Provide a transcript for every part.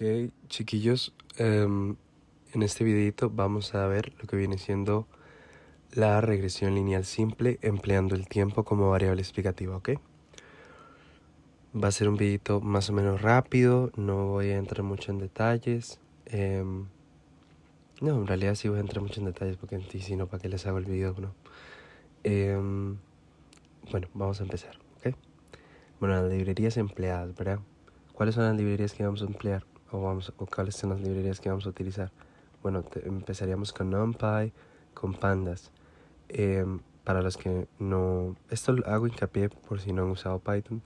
Ok, chiquillos, en este videito vamos a ver lo que viene siendo la regresión lineal simple empleando el tiempo como variable explicativa, ¿ok? Va a ser un videito más o menos rápido, no voy a entrar mucho en detalles. No, en realidad sí voy a entrar mucho en detalles porque si no, ¿para qué les hago el video, no? Bueno, vamos a empezar, ¿ok? Bueno, las librerías empleadas, ¿verdad? ¿Cuáles son las librerías que vamos a emplear? O cuáles son las librerías que vamos a utilizar. Bueno, empezaríamos con NumPy, con Pandas. Para los que no... Esto lo hago hincapié por si no han usado Python.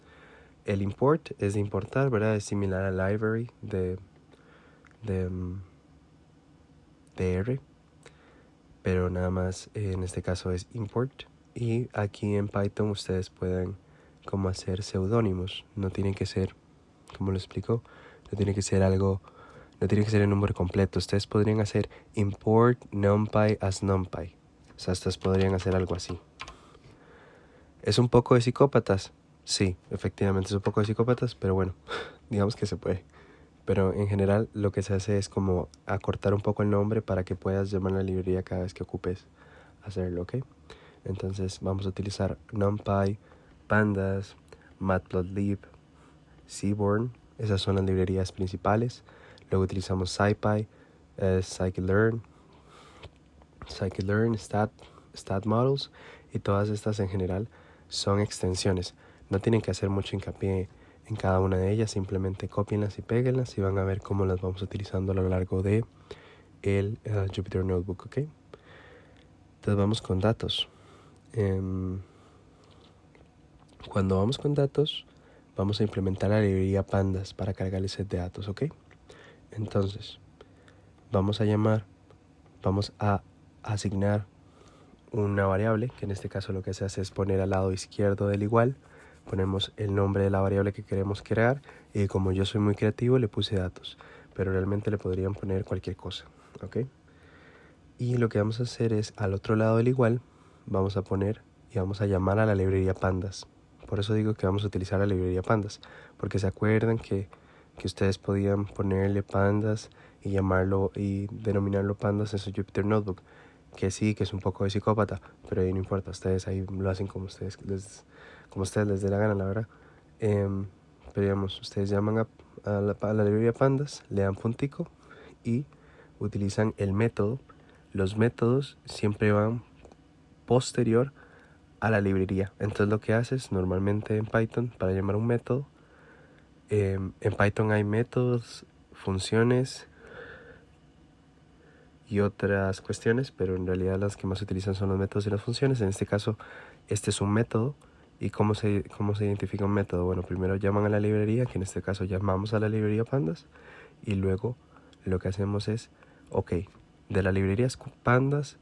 El import es de importar, ¿verdad? Es similar al library de, de R. Pero nada más en este caso es import. Y aquí en Python ustedes pueden como hacer seudónimos. No tienen que ser, como lo explico, no tiene que ser algo... No tiene que ser el número completo. Ustedes podrían hacer import numpy as numpy. O sea, ustedes podrían hacer algo así. ¿Es un poco de psicópatas? Sí, efectivamente es un poco de psicópatas, pero bueno, digamos que se puede. Pero en general lo que se hace es como acortar un poco el nombre para que puedas llamar a la librería cada vez que ocupes hacerlo, ¿ok? Entonces vamos a utilizar NumPy, Pandas, Matplotlib, Seaborn. Esas son las librerías principales. Luego utilizamos SciPy, Scikit-learn, StatModels, y todas estas en general son extensiones. No tienen que hacer mucho hincapié en cada una de ellas, simplemente copienlas y péguenlas y van a ver cómo las vamos utilizando a lo largo de el Jupyter Notebook, ¿ok? Entonces vamos con datos. Cuando vamos con datos, vamos a implementar la librería Pandas para cargar el set de datos, ¿ok? Entonces, vamos a asignar una variable, que en este caso lo que se hace es poner al lado izquierdo del igual, ponemos el nombre de la variable que queremos crear, y como yo soy muy creativo le puse datos, pero realmente le podrían poner cualquier cosa, ¿ok? Y lo que vamos a hacer es, al otro lado del igual, vamos a poner y vamos a llamar a la librería Pandas. Por eso digo que vamos a utilizar la librería Pandas, porque se acuerdan que ustedes podían ponerle Pandas y llamarlo y denominarlo Pandas en su Jupyter Notebook, que sí, que es un poco de psicópata, pero ahí no importa, ustedes ahí lo hacen como ustedes les dé la gana, la verdad. Pero digamos, ustedes llaman a la librería Pandas, le dan puntico y utilizan el método. Los métodos siempre van posterior a la librería. Entonces lo que haces normalmente en Python para llamar un método, en Python hay métodos, funciones y otras cuestiones, pero en realidad las que más se utilizan son los métodos y las funciones. En este caso, este es un método. ¿Y cómo se identifica un método? Bueno, primero llaman a la librería, que en este caso llamamos a la librería Pandas, y luego lo que hacemos es, ok, de la librería Pandas,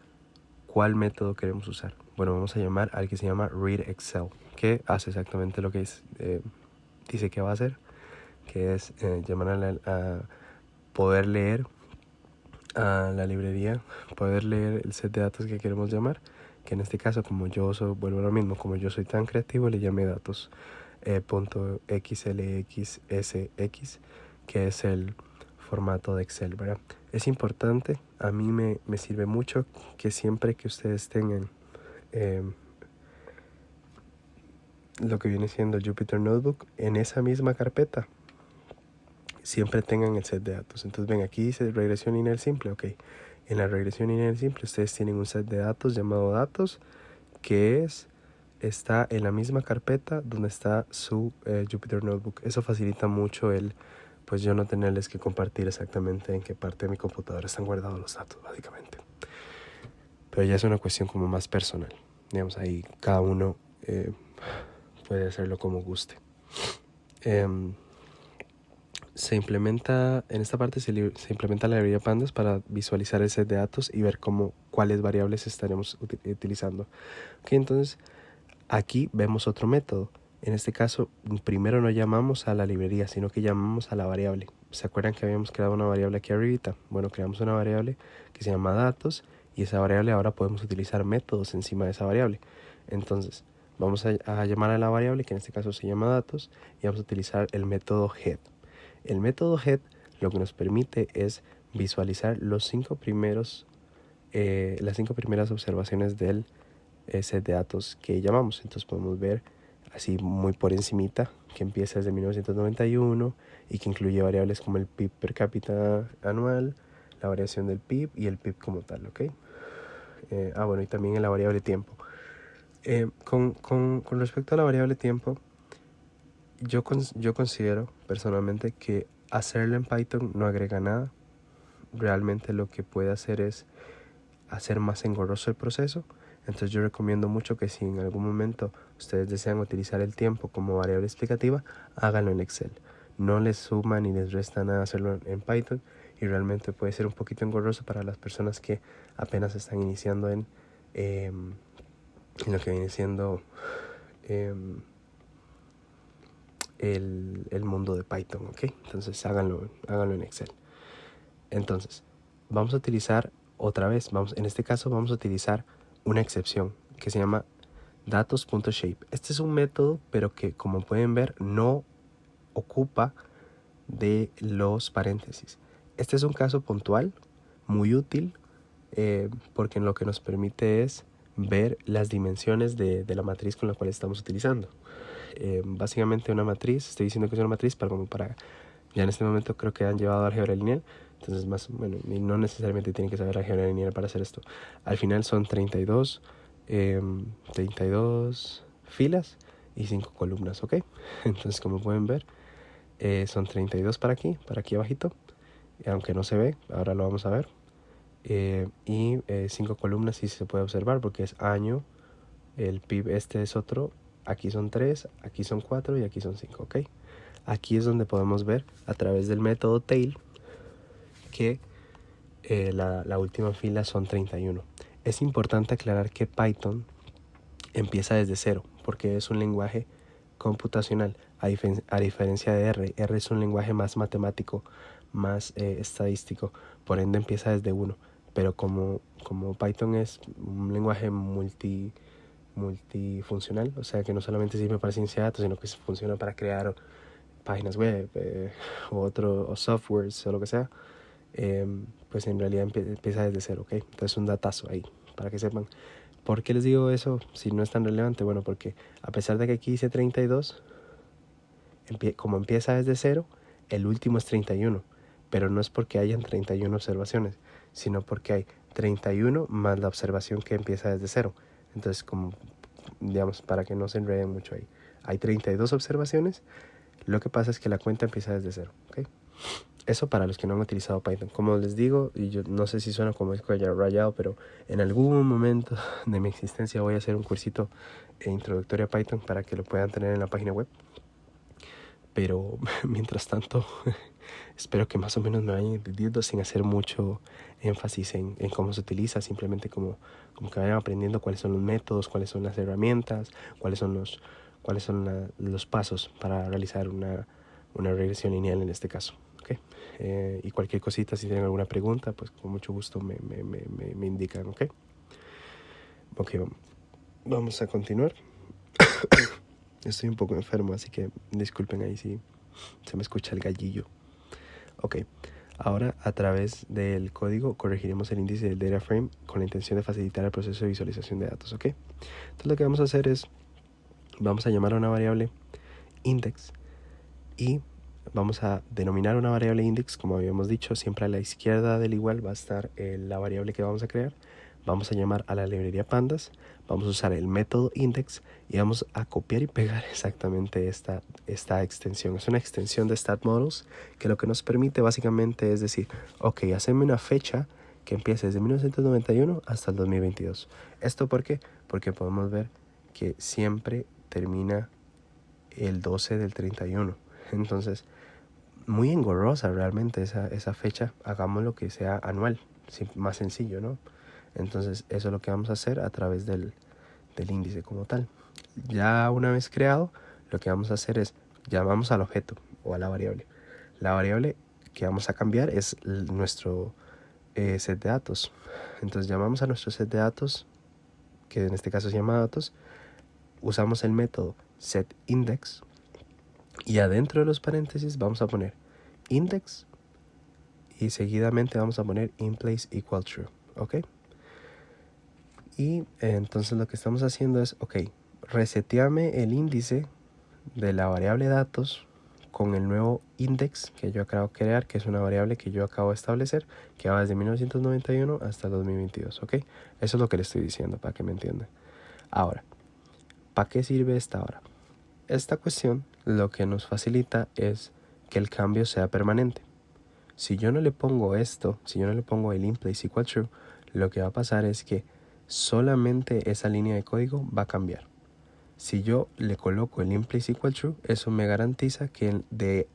¿cuál método queremos usar? Bueno, vamos a llamar al que se llama readExcel, que hace exactamente lo que dice que va a hacer, que es llamar a poder leer a la librería, poder leer el set de datos que queremos llamar, que en este caso, como yo vuelvo a lo mismo, como yo soy tan creativo, le llamé datos .xlxsx, que es el formato de Excel, ¿verdad? Es importante, a mí me sirve mucho que siempre que ustedes tengan lo que viene siendo el Jupyter Notebook, en esa misma carpeta siempre tengan el set de datos. Entonces ven, aquí dice regresión lineal simple, ok. En la regresión lineal simple ustedes tienen un set de datos llamado datos, que está en la misma carpeta donde está su Jupyter Notebook. Eso facilita mucho pues yo no tenerles que compartir exactamente en qué parte de mi computadora están guardados los datos, básicamente. Pero ya es una cuestión como más personal. Digamos, ahí cada uno puede hacerlo como guste. Se implementa, en esta parte se implementa la librería Pandas para visualizar el set de datos y ver cuáles variables estaremos utilizando. Ok, entonces aquí vemos otro método. En este caso, primero no llamamos a la librería, sino que llamamos a la variable. ¿Se acuerdan que habíamos creado una variable aquí arribita? Bueno, creamos una variable que se llama datos, y esa variable ahora podemos utilizar métodos encima de esa variable. Entonces, vamos a llamar a la variable, que en este caso se llama datos, y vamos a utilizar el método head. El método head lo que nos permite es visualizar las 5 primeras observaciones del set de datos que llamamos. Entonces podemos ver así muy por encimita que empieza desde 1991 y que incluye variables como el PIB per cápita anual, la variación del PIB y el PIB como tal, ¿ok? Bueno, y también en la variable tiempo. Con respecto a la variable tiempo, yo considero personalmente que hacerlo en Python no agrega nada. Realmente lo que puede hacer es hacer más engorroso el proceso. Entonces yo recomiendo mucho que si en algún momento ustedes desean utilizar el tiempo como variable explicativa, háganlo en Excel. No les suma ni les resta nada hacerlo en Python, y realmente puede ser un poquito engorroso para las personas que apenas están iniciando en lo que viene siendo el mundo de Python, ¿ok? Entonces háganlo en Excel. Entonces vamos a utilizar otra vez, en este caso vamos a utilizar una excepción que se llama datos.shape. Este es un método, pero que como pueden ver no ocupa de los paréntesis. Este es un caso puntual, muy útil, porque lo que nos permite es ver las dimensiones de la matriz con la cual estamos utilizando. Básicamente una matriz, estoy diciendo que es una matriz para ya en este momento creo que han llevado álgebra lineal, entonces no necesariamente tienen que saber álgebra lineal para hacer esto. Al final son 32 filas y 5 columnas, ¿ok? Entonces como pueden ver, son 32 para aquí abajito, aunque no se ve, ahora lo vamos a ver. Y 5 columnas sí se puede observar porque es año, el PIB este es otro, aquí son 3, aquí son 4 y aquí son 5, ¿ok? Aquí es donde podemos ver a través del método tail que la última fila son 31. Es importante aclarar que Python empieza desde cero porque es un lenguaje computacional, a diferencia de R. R es un lenguaje más matemático, más estadístico, por ende empieza desde 1. Pero como Python es un lenguaje multifuncional, o sea que no solamente sirve para ciencia de datos, sino que funciona para crear páginas web o softwares o lo que sea, pues en realidad empieza desde cero, ¿ok? Entonces un datazo ahí, para que sepan. ¿Por qué les digo eso si no es tan relevante? Bueno, porque a pesar de que aquí dice 32, como empieza desde cero, el último es 31, pero no es porque hayan 31 observaciones, sino porque hay 31 más la observación que empieza desde cero. Entonces, como digamos, para que no se enreden mucho ahí, hay 32 observaciones. Lo que pasa es que la cuenta empieza desde cero, ¿ok? Eso para los que no han utilizado Python. Como les digo, y yo no sé si suena como disco rayado, pero en algún momento de mi existencia voy a hacer un cursito introductorio a Python para que lo puedan tener en la página web. Pero mientras tanto, espero que más o menos me vayan entendiendo sin hacer mucho énfasis en cómo se utiliza, simplemente como que vayan aprendiendo cuáles son los métodos, cuáles son las herramientas, cuáles son los pasos para realizar una regresión lineal en este caso. ¿Okay? Y cualquier cosita, si tienen alguna pregunta, pues con mucho gusto me indican. ¿Ok? Ok, vamos a continuar. Estoy un poco enfermo, así que disculpen ahí si se me escucha el gallillo. Ok, ahora a través del código corregiremos el índice del data frame con la intención de facilitar el proceso de visualización de datos. Ok, entonces lo que vamos a hacer es, vamos a llamar a una variable index y vamos a denominar una variable index, como habíamos dicho, siempre a la izquierda del igual va a estar la variable que vamos a crear. Vamos a llamar a la librería pandas, vamos a usar el método index y vamos a copiar y pegar exactamente esta extensión. Es una extensión de StatModels que lo que nos permite básicamente es decir, ok, haceme una fecha que empiece desde 1991 hasta el 2022. ¿Esto por qué? Porque podemos ver que siempre termina el 12 del 31. Entonces, muy engorrosa realmente esa fecha. Hagamos lo que sea anual, más sencillo, ¿no? Entonces eso es lo que vamos a hacer a través del índice como tal. Ya una vez creado, lo que vamos a hacer es llamamos al objeto o a la variable. La variable que vamos a cambiar es nuestro set de datos. Entonces llamamos a nuestro set de datos, que en este caso se llama datos. Usamos el método setIndex y adentro de los paréntesis vamos a poner index y seguidamente vamos a poner inPlace equal true, ¿ok? Y entonces lo que estamos haciendo es, ok, reseteame el índice de la variable datos con el nuevo index que yo acabo de crear, que es una variable que yo acabo de establecer, que va desde 1991 hasta 2022, ¿ok? Eso es lo que le estoy diciendo para que me entiendan. Ahora, ¿para qué sirve esta hora? Esta cuestión lo que nos facilita es que el cambio sea permanente. Si yo no le pongo esto, si yo no le pongo el inPlace equal true, lo que va a pasar es que solamente esa línea de código va a cambiar. Si yo le coloco el inPlace equal true, eso me garantiza que de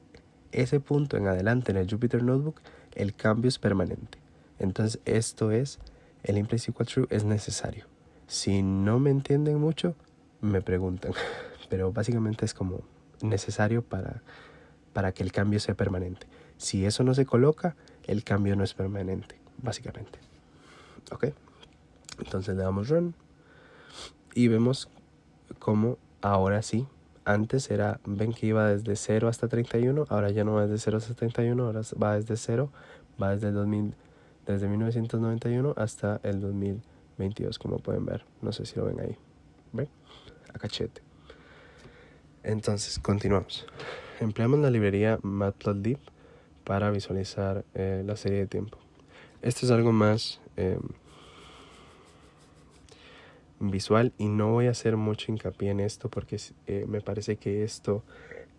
ese punto en adelante en el Jupyter Notebook el cambio es permanente. Entonces esto es, el inPlace equal true es necesario. Si no me entienden mucho, me preguntan. Pero básicamente es como necesario para que el cambio sea permanente. Si eso no se coloca, el cambio no es permanente, básicamente. Ok, entonces le damos run y vemos cómo ahora sí, antes era, ven que iba desde 0 hasta 31, ahora ya no va desde 0 hasta 31, ahora va desde 0, va desde el 2000, desde 1991 hasta el 2022, como pueden ver. No sé si lo ven ahí. ¿Ven? A cachete. Entonces, continuamos. Empleamos la librería Matplotlib para visualizar la serie de tiempo. Esto es algo más visual y no voy a hacer mucho hincapié en esto porque me parece que esto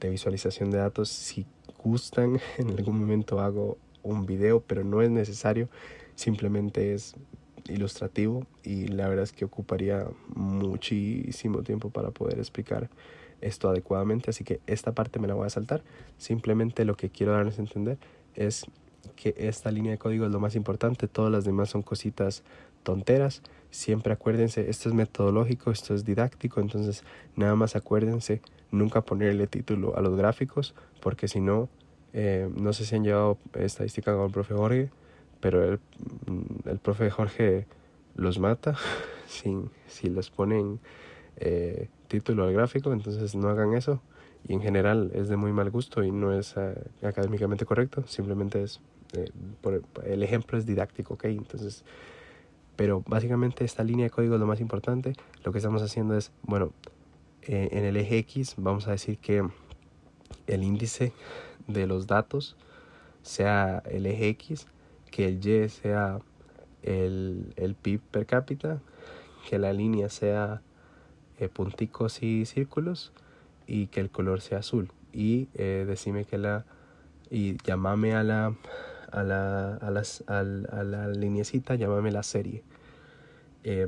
de visualización de datos, si gustan, en algún momento hago un video, pero no es necesario, simplemente es ilustrativo y la verdad es que ocuparía muchísimo tiempo para poder explicar esto adecuadamente, así que esta parte me la voy a saltar. Simplemente lo que quiero darles a entender es que esta línea de código es lo más importante, todas las demás son cositas tonteras. Siempre acuérdense, esto es metodológico, esto es didáctico, entonces nada más acuérdense nunca ponerle título a los gráficos, porque si no, no sé si han llevado estadística con el profe Jorge, pero el profe Jorge los mata si les ponen título al gráfico, entonces no hagan eso. Y en general es de muy mal gusto y no es académicamente correcto, simplemente es, el ejemplo es didáctico, ¿ok? Entonces, pero básicamente esta línea de código es lo más importante. Lo que estamos haciendo es, bueno, en el eje X vamos a decir que el índice de los datos sea el eje X, que el Y sea el PIB per cápita, que la línea sea punticos y círculos y que el color sea azul. Y decime que y llámame a la lineecita, llámame la serie.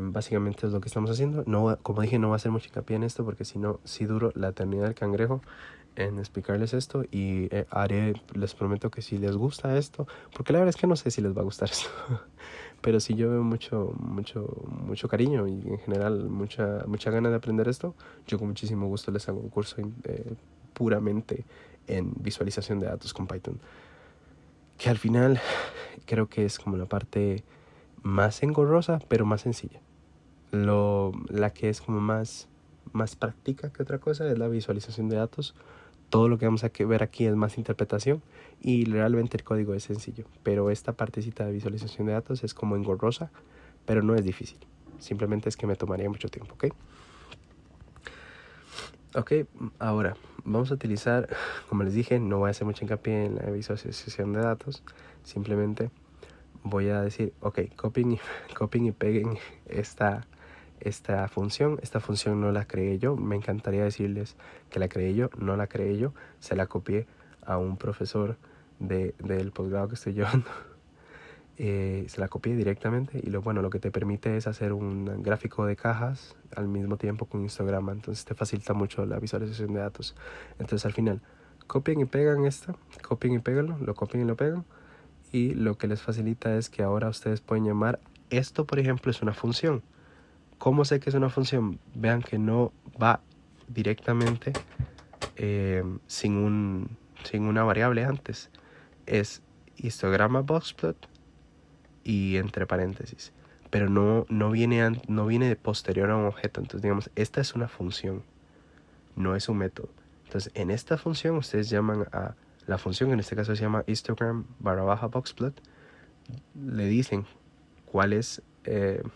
Básicamente es lo que estamos haciendo. No, como dije, no va a hacer mucho hincapié en esto porque si no, sí duro la eternidad del cangrejo en explicarles esto y les prometo que si les gusta esto, porque la verdad es que no sé si les va a gustar esto, pero si yo veo mucho cariño y en general mucha ganas de aprender esto, yo con muchísimo gusto les hago un curso puramente en visualización de datos con Python, que al final creo que es como la parte más engorrosa, pero más sencilla. La que es como más práctica que otra cosa es la visualización de datos. Todo lo que vamos a ver aquí es más interpretación y realmente el código es sencillo. Pero esta partecita de visualización de datos es como engorrosa, pero no es difícil. Simplemente es que me tomaría mucho tiempo, ¿ok? Ok, ahora vamos a utilizar, como les dije, no voy a hacer mucho hincapié en la visualización de datos. Simplemente voy a decir, ok, copien y peguen esta función. Esta función no la creé yo. Me encantaría decirles que la creé yo. No la creé yo. Se la copié a un profesor del posgrado que estoy llevando. Se la copié directamente y lo que te permite es hacer un gráfico de cajas al mismo tiempo con histograma. Entonces te facilita mucho la visualización de datos. Entonces al final, copien y pegan copien y péganlo, lo copian y lo pegan. Y lo que les facilita es que ahora ustedes pueden llamar, esto por ejemplo es una función. ¿Cómo sé que es una función? Vean que no va directamente sin una variable antes. Es histograma boxplot y entre paréntesis. Pero no viene de posterior a un objeto. Entonces digamos, esta es una función, no es un método. Entonces en esta función ustedes llaman a la función, en este caso se llama histogram / boxplot, le dicen cuál es el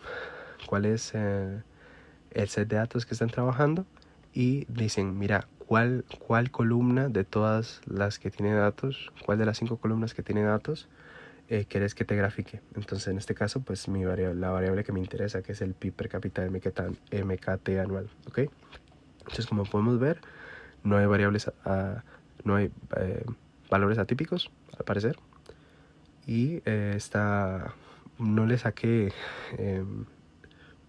set de datos que están trabajando y dicen, mira, cuál columna de todas las que tiene datos, cuál de las 5 columnas que tiene datos quieres que te grafique. Entonces en este caso pues la variable que me interesa, que es el PIB per cápita MKT anual, ¿ok? Entonces como podemos ver, no hay variables no hay valores atípicos al parecer, y no le saqué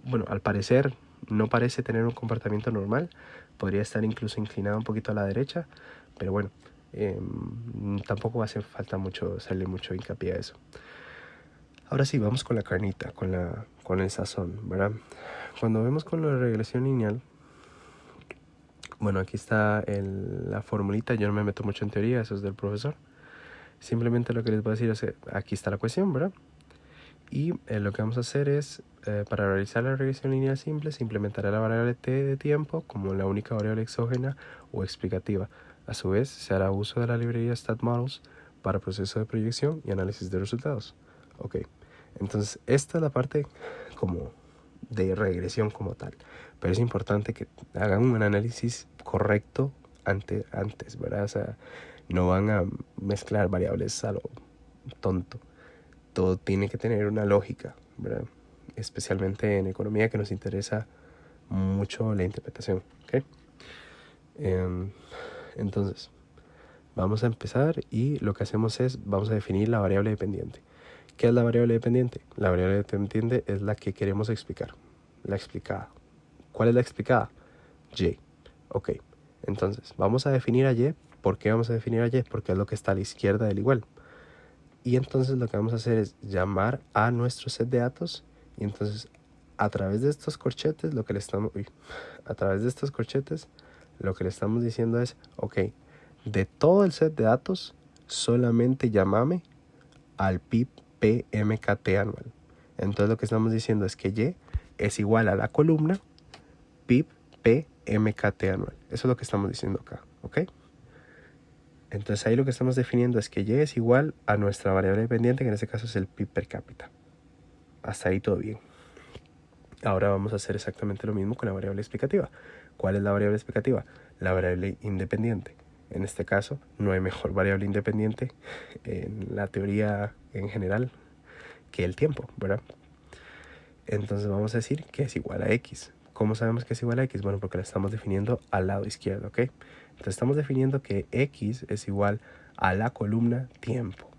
bueno, al parecer no parece tener un comportamiento normal, podría estar incluso inclinado un poquito a la derecha, pero bueno, tampoco va a hacer falta hacerle mucho hincapié a eso. Ahora sí, vamos con la carnita, con el sazón, ¿verdad? Cuando vemos con la regresión lineal, bueno, aquí está la formulita, yo no me meto mucho en teoría, eso es del profesor. Simplemente lo que les voy a decir es que aquí está la cuestión, ¿verdad? Y lo que vamos a hacer es, para realizar la regresión lineal simple, se implementará la variable t de tiempo como la única variable exógena o explicativa. A su vez, se hará uso de la librería StatModels para proceso de proyección y análisis de resultados. Ok, entonces esta es la parte como de regresión como tal, pero es importante que hagan un análisis correcto antes, ¿verdad? O sea, no van a mezclar variables a lo tonto. Todo tiene que tener una lógica, ¿verdad? Especialmente en economía, que nos interesa mucho la interpretación, ¿ok? Entonces, vamos a empezar y lo que hacemos es, vamos a definir la variable dependiente. ¿Qué es la variable dependiente? La variable dependiente es la que queremos explicar, la explicada. ¿Cuál es la explicada? Y. Ok, entonces, vamos a definir a Y. ¿Por qué vamos a definir a Y? Porque es lo que está a la izquierda del igual. Y entonces lo que vamos a hacer es llamar a nuestro set de datos, y entonces a través de estos corchetes lo que le estamos diciendo es, ok, de todo el set de datos solamente llámame al PIB PMKT anual. Entonces lo que estamos diciendo es que Y es igual a la columna PIB PMKT anual. Eso es lo que estamos diciendo acá, ¿ok? Entonces ahí lo que estamos definiendo es que Y es igual a nuestra variable dependiente, que en este caso es el PIB per cápita. Hasta ahí todo bien. Ahora vamos a hacer exactamente lo mismo con la variable explicativa. ¿Cuál es la variable explicativa? La variable independiente. En este caso no hay mejor variable independiente en la teoría en general que el tiempo, ¿verdad? Entonces vamos a decir que es igual a X. ¿Cómo sabemos que es igual a X? Bueno, porque la estamos definiendo al lado izquierdo, ¿ok? Entonces estamos definiendo que X es igual a la columna tiempo.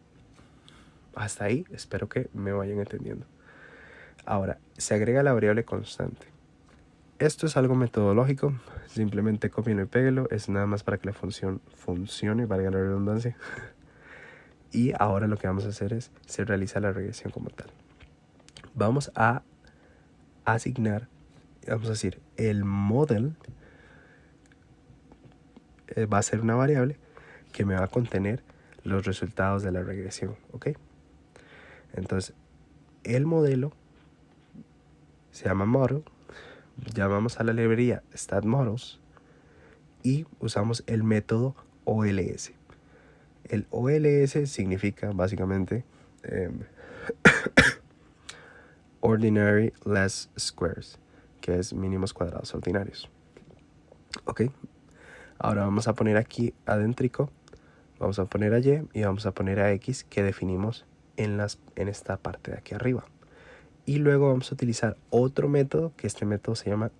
Hasta ahí espero que me vayan entendiendo. Ahora, se agrega la variable constante. Esto es algo metodológico, simplemente cópienlo y péguenlo, es nada más para que la función funcione, valga la redundancia. Y ahora lo que vamos a hacer es, se realiza la regresión como tal. Vamos a asignar, vamos a decir, el model va a ser una variable que me va a contener los resultados de la regresión, ¿ok? Entonces, el modelo se llama model, llamamos a la librería StatModels y usamos el método OLS. El OLS significa básicamente Ordinary Less Squares, que es mínimos cuadrados ordinarios. Ok, ahora vamos a poner aquí adéntrico, vamos a poner a Y y vamos a poner a X que definimos en esta parte de aquí arriba. Y luego vamos a utilizar otro método, que este método se llama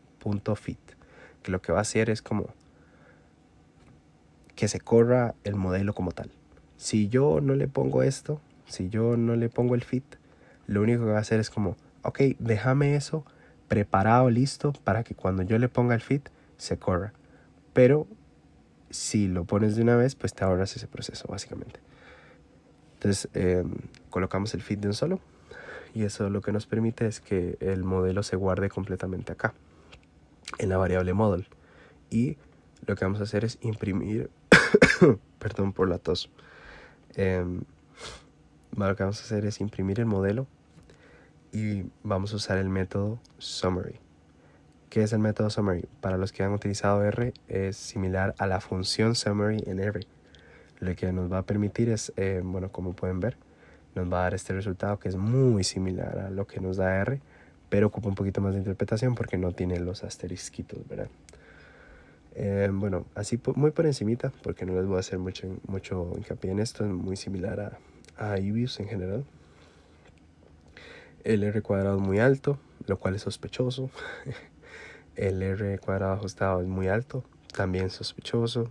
.fit, que lo que va a hacer es como que se corra el modelo como tal. Si yo no le pongo esto, si yo no le pongo el fit, lo único que va a hacer es como, ok, déjame eso preparado, listo, para que cuando yo le ponga el fit, se corra. Pero si lo pones de una vez, pues te ahorras ese proceso, básicamente. Entonces, colocamos el fit de un solo, y eso lo que nos permite es que el modelo se guarde completamente acá, en la variable model. Y lo que vamos a hacer es imprimir, perdón por la tos, lo que vamos a hacer es imprimir el modelo y vamos a usar el método summary. ¿Qué es el método summary? Para los que han utilizado R, es similar a la función summary en R. lo que nos va a permitir es, bueno, como pueden ver, nos va a dar este resultado que es muy similar a lo que nos da R, pero ocupa un poquito más de interpretación porque no tiene los asterisquitos, ¿verdad? Bueno, así muy por encimita, porque no les voy a hacer mucho hincapié en esto, es muy similar a Ibius en general. El R cuadrado es muy alto, lo cual es sospechoso. El R cuadrado ajustado es muy alto, también sospechoso.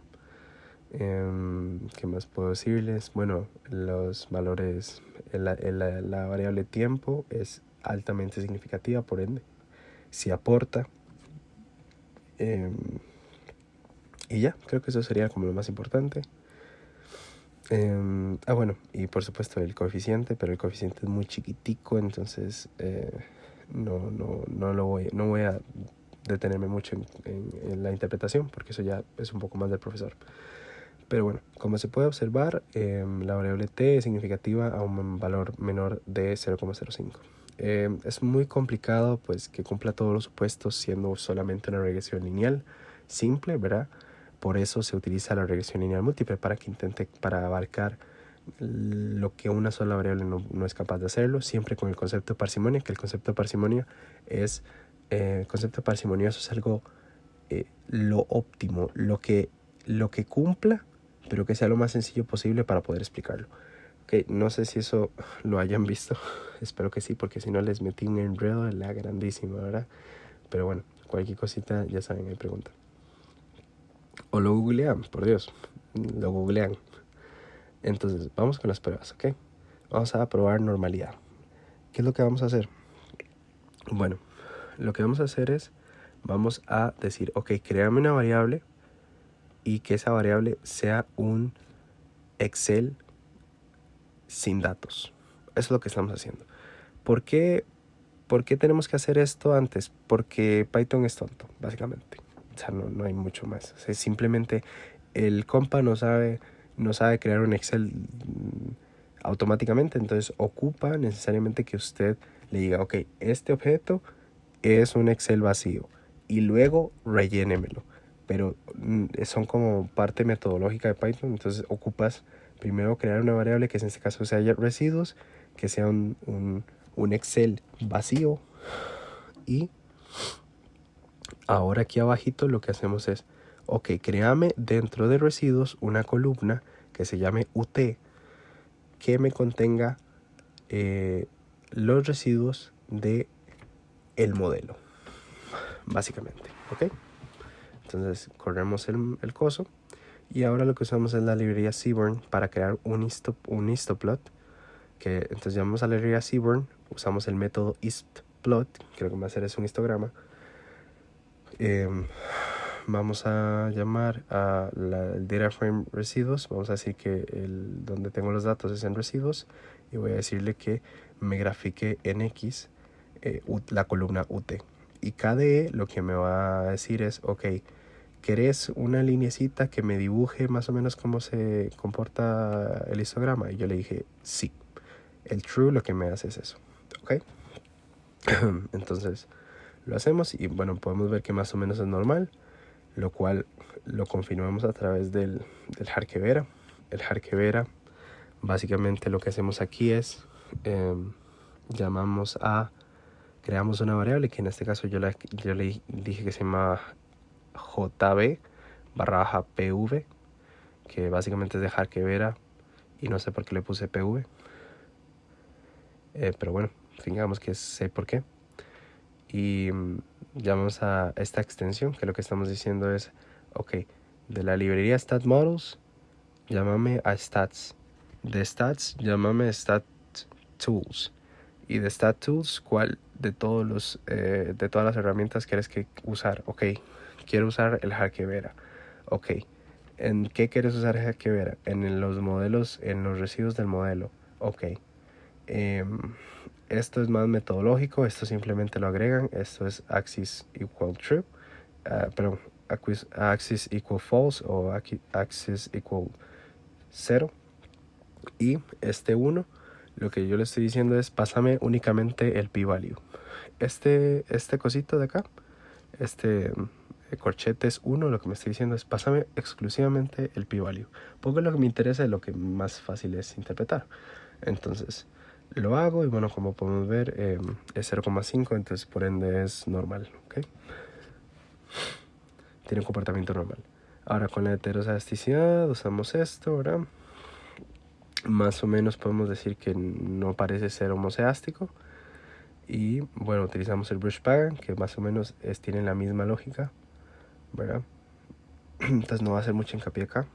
¿Qué más puedo decirles? Bueno, los valores, la variable tiempo es altamente significativa, por ende, si aporta. Y ya, creo que eso sería como lo más importante. Bueno, y por supuesto el coeficiente, pero el coeficiente es muy chiquitico, entonces no voy a detenerme mucho en la interpretación, porque eso ya es un poco más del profesor. Pero bueno, como se puede observar, la variable t es significativa a un valor menor de 0,05. Es muy complicado pues que cumpla todos los supuestos siendo solamente una regresión lineal simple, ¿verdad? Por eso se utiliza la regresión lineal múltiple para abarcar lo que una sola variable no es capaz de hacerlo, siempre con el concepto de parsimonia, que el concepto de parsimonia es, el concepto parsimonioso es algo, lo óptimo, lo que cumpla, pero que sea lo más sencillo posible para poder explicarlo. Okay, no sé si eso lo hayan visto, espero que sí, porque si no les metí un enredo de la grandísima, ¿verdad? Pero bueno, cualquier cosita ya saben, hay pregunta. O lo googlean, por Dios, lo googlean. Entonces, vamos con las pruebas, ¿ok? Vamos a probar normalidad. ¿Qué es lo que vamos a hacer? Bueno, lo que vamos a hacer es, vamos a decir, ok, créame una variable y que esa variable sea un Excel sin datos. Eso es lo que estamos haciendo. ¿Por qué tenemos que hacer esto antes? Porque Python es tonto, básicamente. O sea, no hay mucho más. O sea, simplemente el compa no sabe crear un Excel automáticamente, entonces ocupa necesariamente que usted le diga, ok, este objeto es un Excel vacío y luego rellénemelo. Pero son como parte metodológica de Python, entonces ocupas primero crear una variable que en este caso sea residuos, que sea un Excel vacío, y ahora aquí abajito lo que hacemos es, ok, créame dentro de residuos una columna que se llame UT, que me contenga los residuos de el modelo, básicamente, ok. Entonces corremos el coso y ahora lo que usamos es la librería Seaborn para crear un histoplot, que entonces llamamos a la librería Seaborn, usamos el método histplot, que lo que va a hacer es un histograma. Vamos a llamar a el data frame residuos, vamos a decir que donde tengo los datos es en residuos, y voy a decirle que me grafique en X la columna UT, y KDE lo que me va a decir es, ok, ¿querés una lineecita que me dibuje más o menos cómo se comporta el histograma? Y yo le dije sí. El true lo que me hace es eso, ok. Entonces lo hacemos y bueno, podemos ver que más o menos es normal, lo cual lo confirmamos a través del Harkevera. El Harkevera, básicamente lo que hacemos aquí es creamos una variable que en este caso yo le dije que se llama jb/pv, que básicamente es de Harkevera y no sé por qué le puse pv, pero bueno, digamos que sé por qué. Y llamamos a esta extensión, que lo que estamos diciendo es, ok, de la librería StatModels, llámame a stats, de stats, llámame StatTools, y de StatTools, ¿cuál de todas las herramientas quieres usar? Ok, quiero usar el Harkevera. Ok, ¿en qué quieres usar el Harkevera? En los modelos, en los residuos del modelo. Ok, esto es más metodológico, esto simplemente lo agregan, esto es axis equal true, perdón, axis equal false o axis equal 0, y este 1, lo que yo le estoy diciendo es pásame únicamente el p-value. Este cosito de acá, este corchetes 1, lo que me estoy diciendo es pásame exclusivamente el p-value, porque lo que me interesa es lo que más fácil es interpretar. Entonces lo hago y bueno, como podemos ver es 0,5, entonces por ende es normal, ¿ok? Tiene un comportamiento normal. Ahora con la heteroelasticidad usamos esto, ¿verdad? Más o menos podemos decir que no parece ser homoceástico. Y bueno, utilizamos el brush pattern, que más o menos tiene la misma lógica, ¿verdad? Entonces no va a hacer mucho hincapié acá.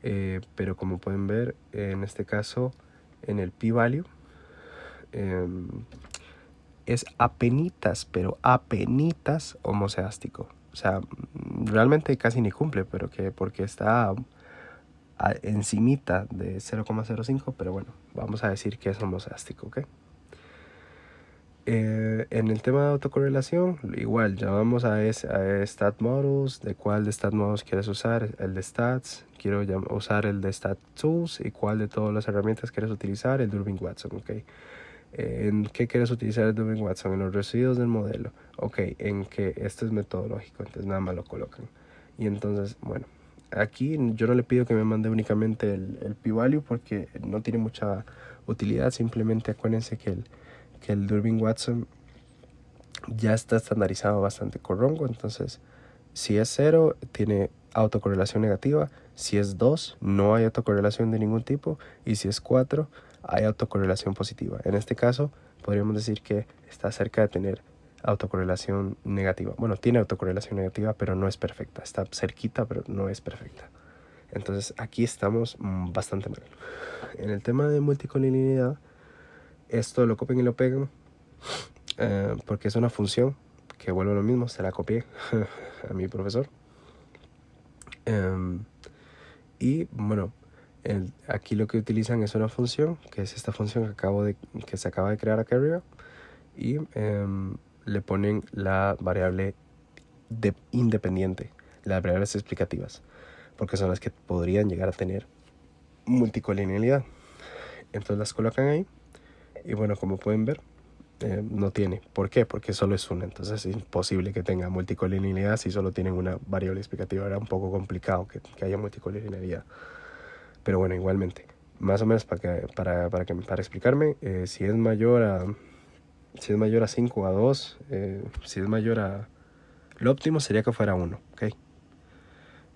Pero como pueden ver, en este caso, en el p-value, es apenitas, pero apenitas homoceástico. O sea, realmente casi ni cumple, pero que porque está encimita de 0,05, pero bueno, vamos a decir que es homoceástico, ¿ok? En el tema de autocorrelación, igual llamamos a stat models, de cuál de stat models quieres usar, el de stats, quiero usar el de stat tools y cuál de todas las herramientas quieres utilizar, el Durbin-Watson, ¿ok? ¿En qué quieres utilizar el Durbin-Watson? En los residuos del modelo, ok, en que esto es metodológico, entonces nada más lo colocan. Y entonces, bueno, aquí yo no le pido que me mande únicamente el p-value porque no tiene mucha utilidad, simplemente acuérdense que el Durbin-Watson ya está estandarizado bastante con Rongo, entonces si es 0 tiene autocorrelación negativa, si es 2 no hay autocorrelación de ningún tipo y si es 4 hay autocorrelación positiva. En este caso podríamos decir que está cerca de tener autocorrelación negativa. Bueno, tiene autocorrelación negativa pero no es perfecta, está cerquita pero no es perfecta. Entonces aquí estamos bastante mal. En el tema de multicolinialidad, esto lo copian y lo pegan porque es una función que vuelve a lo mismo, se la copié a mi profesor. Y bueno, aquí lo que utilizan es una función, que es esta función que se acaba de crear acá arriba, y le ponen la variable independiente, las variables explicativas, porque son las que podrían llegar a tener multicolinialidad. Entonces las colocan ahí y bueno, como pueden ver, no tiene. ¿Por qué? Porque solo es una. Entonces es imposible que tenga multicolinialidad si solo tienen una variable explicativa. Era un poco complicado que haya multicolinialidad. Pero bueno, igualmente. Más o menos para explicarme, si es mayor a 5 o a 2, si es mayor a... Lo óptimo sería que fuera 1, ¿ok?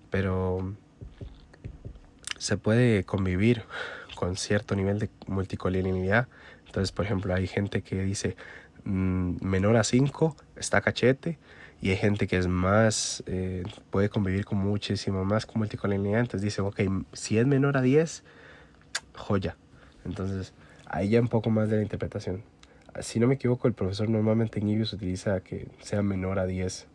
Pero se puede convivir con cierto nivel de multicolinialidad. Entonces, por ejemplo, hay gente que dice menor a 5 está cachete, y hay gente que es más, puede convivir con muchísimo más con multicolinialidad. Entonces dice, ok, si es menor a 10, joya. Entonces, ahí ya un poco más de la interpretación. Si no me equivoco, el profesor normalmente en EBIUS utiliza que sea menor a 10,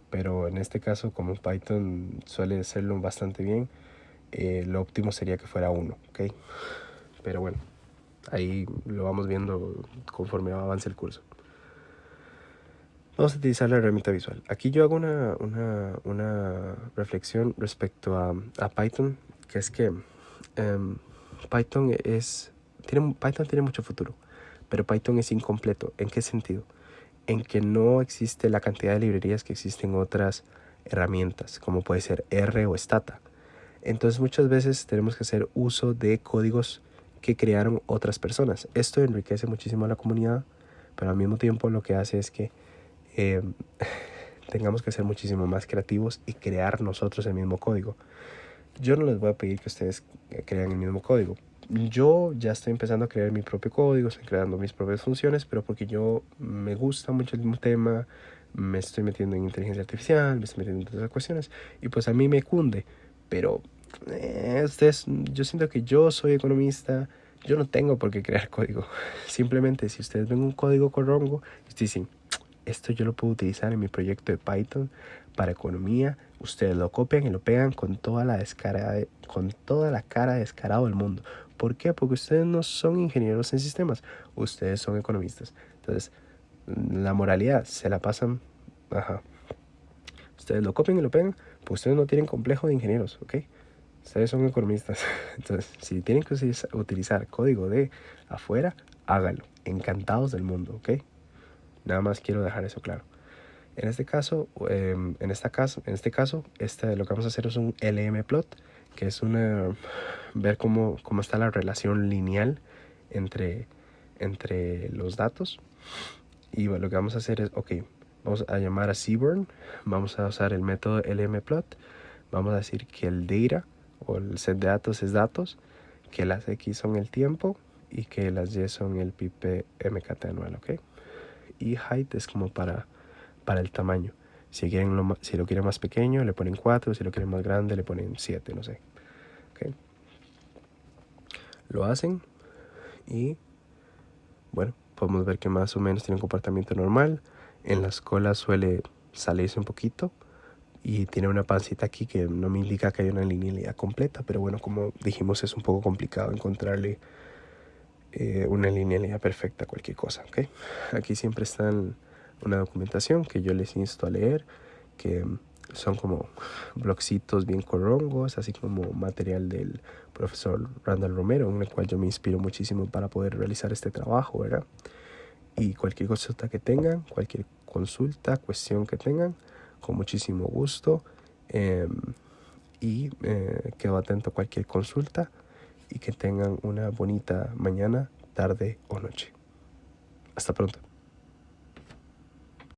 pero en este caso, como Python suele hacerlo bastante bien, lo óptimo sería que fuera 1, ¿ok? Pero bueno, ahí lo vamos viendo conforme avance el curso. Vamos a utilizar la herramienta visual. Aquí yo hago una reflexión respecto a Python, que es que Python tiene mucho futuro, pero Python es incompleto. ¿En qué sentido? En que no existe la cantidad de librerías que existen en otras herramientas, como puede ser R o Stata. Entonces muchas veces tenemos que hacer uso de códigos que crearon otras personas. Esto enriquece muchísimo a la comunidad, pero al mismo tiempo lo que hace es que tengamos que ser muchísimo más creativos y crear nosotros el mismo código. Yo no les voy a pedir que ustedes crean el mismo código. Yo ya estoy empezando a crear mi propio código, estoy creando mis propias funciones, pero porque yo me gusta mucho el mismo tema, me estoy metiendo en inteligencia artificial, me estoy metiendo en otras cuestiones, y pues a mí me cunde. Pero yo siento que yo soy economista, yo no tengo por qué crear código. Simplemente si ustedes ven un código con Rongo y ustedes dicen, esto yo lo puedo utilizar en mi proyecto de Python para economía, ustedes lo copian y lo pegan con toda la cara descarado del mundo. ¿Por qué? Porque ustedes no son ingenieros en sistemas, ustedes son economistas. Entonces, la moralidad se la pasan, ustedes lo copian y lo pegan, pues ustedes no tienen complejo de ingenieros, ¿ok? Ustedes son economistas. Entonces, si tienen que utilizar código de afuera, háganlo. Encantados del mundo, ¿ok? Nada más quiero dejar eso claro. En este caso, lo que vamos a hacer es un LM plot, que es ver cómo está la relación lineal entre los datos. Y bueno, lo que vamos a hacer es, vamos a llamar a Seaborn, vamos a usar el método LMplot, vamos a decir que el data o el set de datos es datos, que las X son el tiempo y que las Y son el pipe MKT anual, ¿ok? Y height es como para el tamaño. Si lo quieren más pequeño, le ponen 4, si lo quieren más grande, le ponen 7, no sé. ¿Okay? Lo hacen y, bueno, podemos ver que más o menos tiene un comportamiento normal. En las colas suele salirse un poquito y tiene una pancita aquí que no me indica que hay una linealidad completa, pero bueno, como dijimos, es un poco complicado encontrarle una linealidad perfecta a cualquier cosa, ¿ok? Aquí siempre está una documentación que yo les insto a leer, que son como blogcitos bien corrongos, así como material del profesor Randall Romero, en el cual yo me inspiro muchísimo para poder realizar este trabajo, ¿verdad? Y cualquier consulta que tengan, cualquier consulta, cuestión que tengan, con muchísimo gusto. Quedo atento a cualquier consulta y que tengan una bonita mañana, tarde o noche. Hasta pronto.